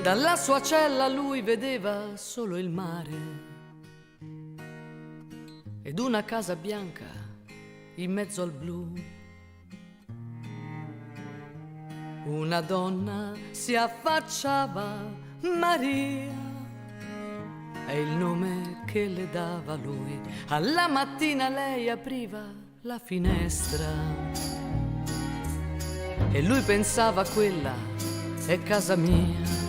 Dalla sua cella lui vedeva solo il mare ed una casa bianca in mezzo al blu. Una donna si affacciava, Maria, è il nome che le dava lui. Alla mattina lei apriva la finestra e lui pensava: quella è casa mia.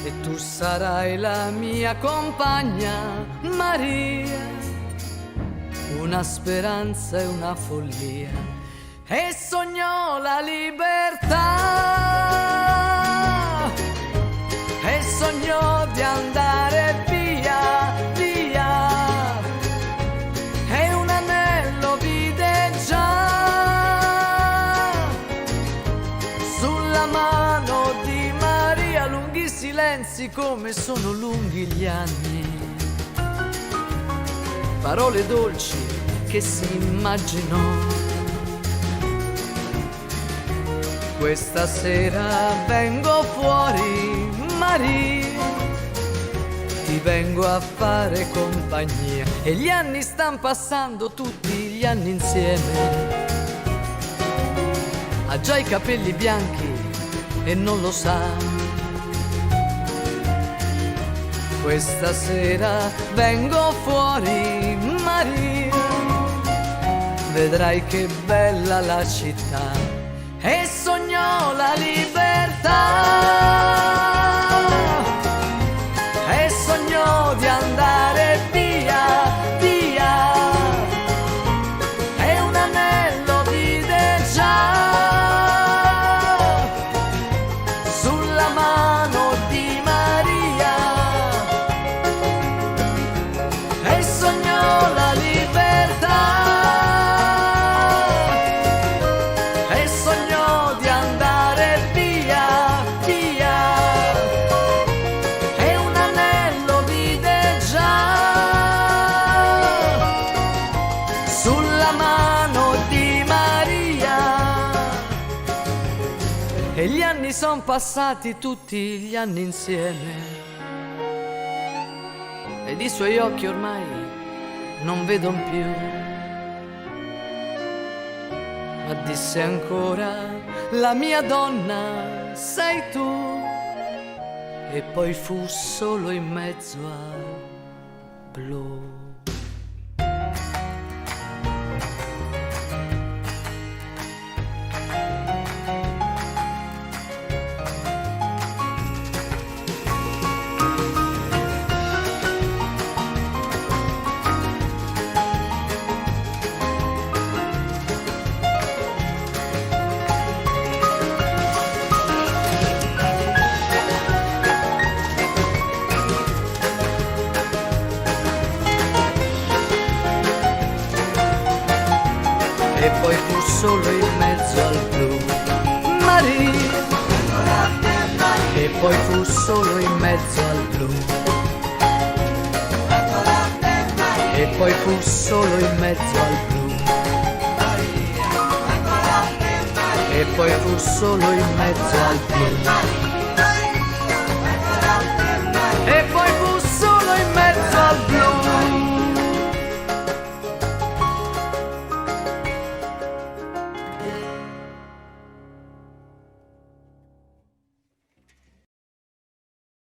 E tu sarai la mia compagna, Maria, una speranza e una follia. E sognò la libertà, e sognò di andare via, via, e un anello vide già sulla mano di Maria. Lunghi silenzi come sono lunghi gli anni, parole dolci che si immaginò. Questa sera vengo fuori, Maria, ti vengo a fare compagnia. E gli anni stan passando, tutti gli anni insieme. Ha già i capelli bianchi e non lo sa. Questa sera vengo fuori, Maria, vedrai che bella la città. E sognò la libertà, e sognò di andare via, via, e un anello vide già sulla mano di Maria. E sognò la libertà, e gli anni son passati, tutti gli anni insieme, ed i suoi occhi ormai non vedon più. Ma disse ancora: la mia donna sei tu. E poi fu solo in mezzo al blu. E poi fu solo in mezzo al blu, Maria. E poi fu solo in mezzo al blu. E poi fu solo in mezzo al blu. E poi fu solo in mezzo al blu.